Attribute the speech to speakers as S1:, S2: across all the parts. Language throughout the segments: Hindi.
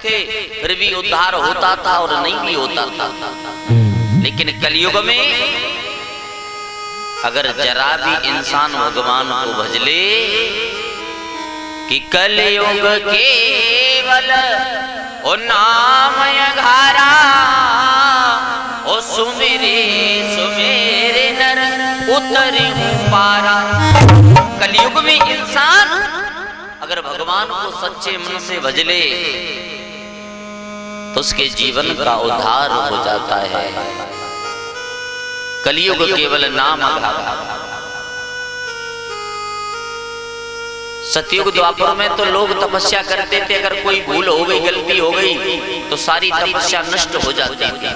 S1: थे, फिर भी उद्धार होता था और नहीं भी होता था। लेकिन कलयुग में अगर जरा भी इंसान भगवान को भज ले कि कलयुग केवल ओ नाम अघारा ओ सुमेरे सुमेरे नर उतरे पारा। कलयुग में इंसान अगर भगवान को सच्चे मन से भज ले तो उसके जीवन का उद्धार हो जाता है। कलयुग केवल नाम अघारा। सतयुग द्वापर में तो लोग तपस्या करते थे, अगर कोई भूल हो गई, गलती हो गई तो सारी तपस्या नष्ट हो जाती थी।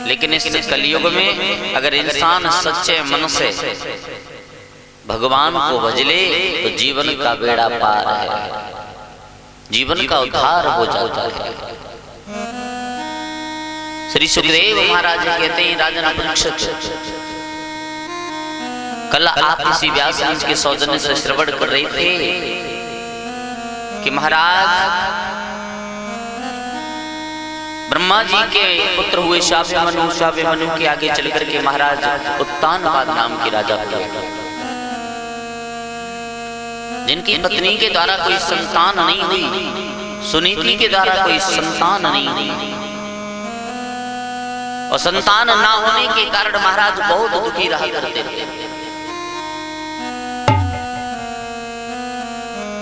S1: लेकिन इस कलयुग में अगर इंसान सच्चे मन से भगवान को भज ले तो जीवन का बेड़ा पार है, जीवन का उद्धार हो जाता है। श्री सुखदेव महाराज कहते हैं, राजन परीक्षित, कल आप इसी व्यास मंच के सौजन्य से श्रवण कर रहे थे कि महाराज ब्रह्मा जी के पुत्र हुए शाव्य मनु के आगे चल करके महाराज उत्तानपाद नाम के राजा हुए, जिनकी पत्नी के द्वारा कोई संतान नहीं हुई, सुनीति के द्वारा कोई संतान नहीं हुई, और संतान ना होने के कारण महाराज बहुत दुखी रहा करते थे।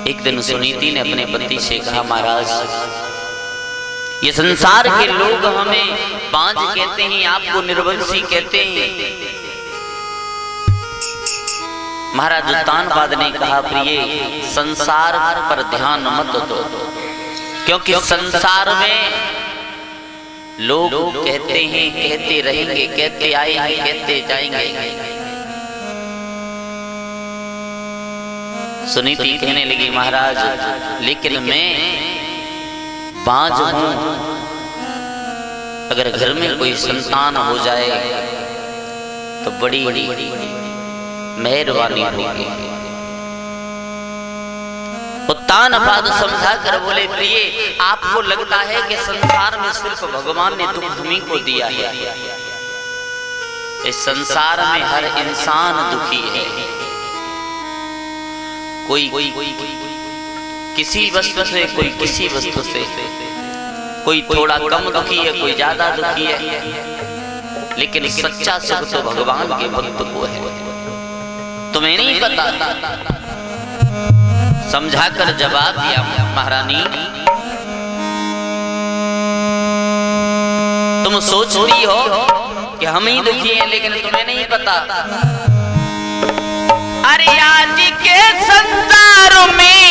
S1: एक दिन सुनीति ने अपने पति से कहा, महाराज ये संसार के लोग हमें बांझ कहते हैं, आपको निर्वंशी कहते हैं। महाराज उत्तानपाद ने कहा, प्रिय संसार पर ध्यान मत दो, क्योंकि संसार में लोग कहते हैं, कहते रहेंगे, कहते आएंगे, कहते जाएंगे। सुनीति कहने लगी, महाराज लेकिन मैं बांझ हूं, अगर घर में कोई संतान हो जाए तो बड़ी मेहरबानी होगी। उत्तानपाद समझा कर बोले, प्रिय आपको लगता है कि संसार में सिर्फ भगवान ने दुख तुम्हीं को दिया है? इस संसार में हर इंसान दुखी है। कोई किसी वस्तु से, कोई किसी वस्तु से, कोई थोड़ा कम दुखी है, कोई ज्यादा दुखी है, लेकिन सच्चा सुख तो भगवान के भक्त को है। तुम्हें नहीं पता? समझाकर जवाब दिया, महारानी तुम सोचती हो कि हम ही दुखी हैं, लेकिन तुम्हें नहीं पता। अरे आज के संसार में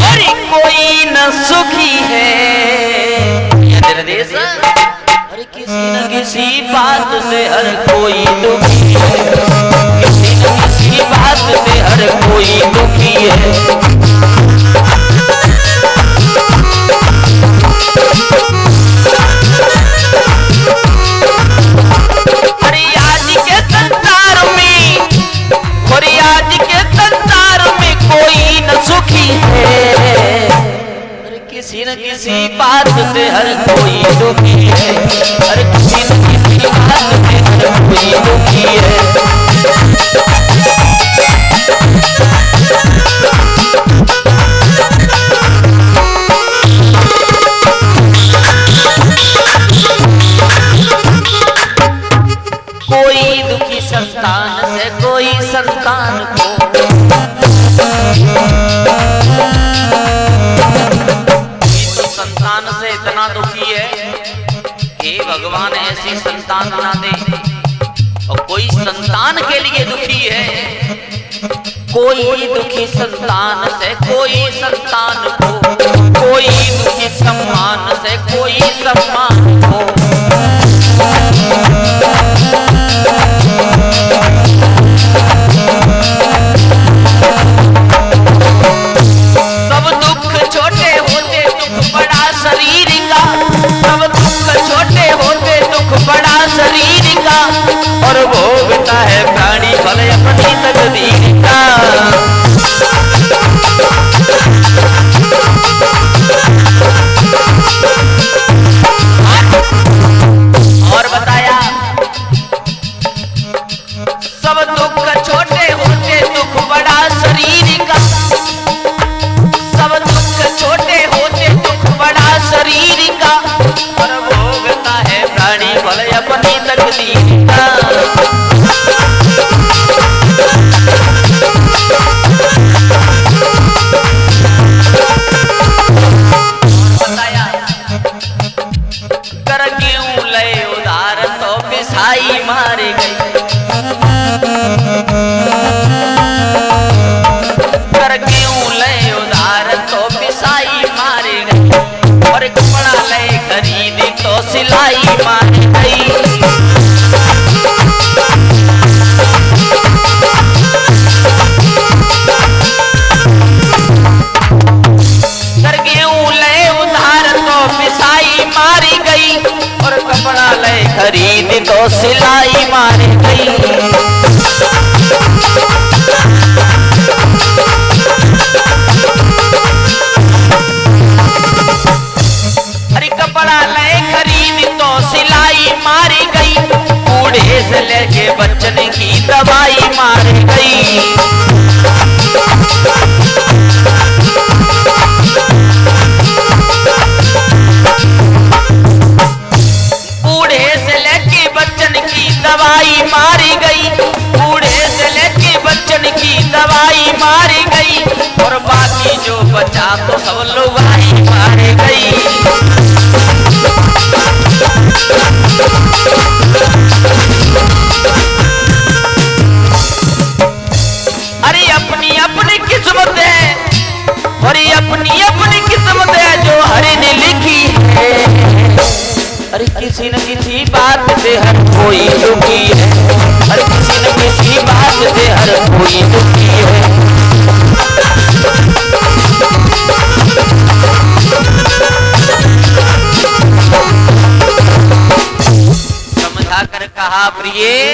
S1: और कोई न सुखी है। अरे किसी न किसी बात से हर कोई दुखी है, किसी न किसी बात से हर कोई दुखी है। अरे आज के संसार में, और आज के संसार में कोई न सुखी है, अरे किसी न किसी बात से हर कोई दुखी है, हर किसी न किसी बात से हर कोई दुखी है। कोई दुखी संतान से कोई संतान को, तो संतान से इतना दुखी है कि भगवान ऐसी संतान बना दे, और कोई संतान के लिए दुखी है। कोई दुखी संतान से कोई संतान को, कोई दुखी सम्मान से कोई सम्मान को। सब दुख छोटे होते दुख बड़ा शरीर का, सब दुख छोटे होते दुख बड़ा शरीर का, और भोगता है प्राणी फल अपनी तकदीर का। सब दुख छोटे होते दुख बड़ा शरीर का, सब दुख छोटे होते दुख बड़ा शरीर का, पर भोगता है प्राणी भले अपनी तकदीर का। बताया कर गेहूं लय उधार तो पिसाई मारे गई, कर गेहूं लय उधार तो पिसाई मारे गई, और कपड़ा लय खरीदी तो सिलाई मारे गई। कर गेहूं लय उधार तो पिसाई मारी गई, और कपड़ा लय खरीदी तो सिलाई मारी गई। अरे कपड़ा लय खरीदी तो सिलाई मारी गई, बूढ़े से लेके बच्चन की दवाई मारी गई। बूढ़े से लेके बच्चन की दवाई मारी गई, बूढ़े से लेके बच्चन की दवाई मारी गई, और बाकी जो बचा तो सब लोग आई मारे गई।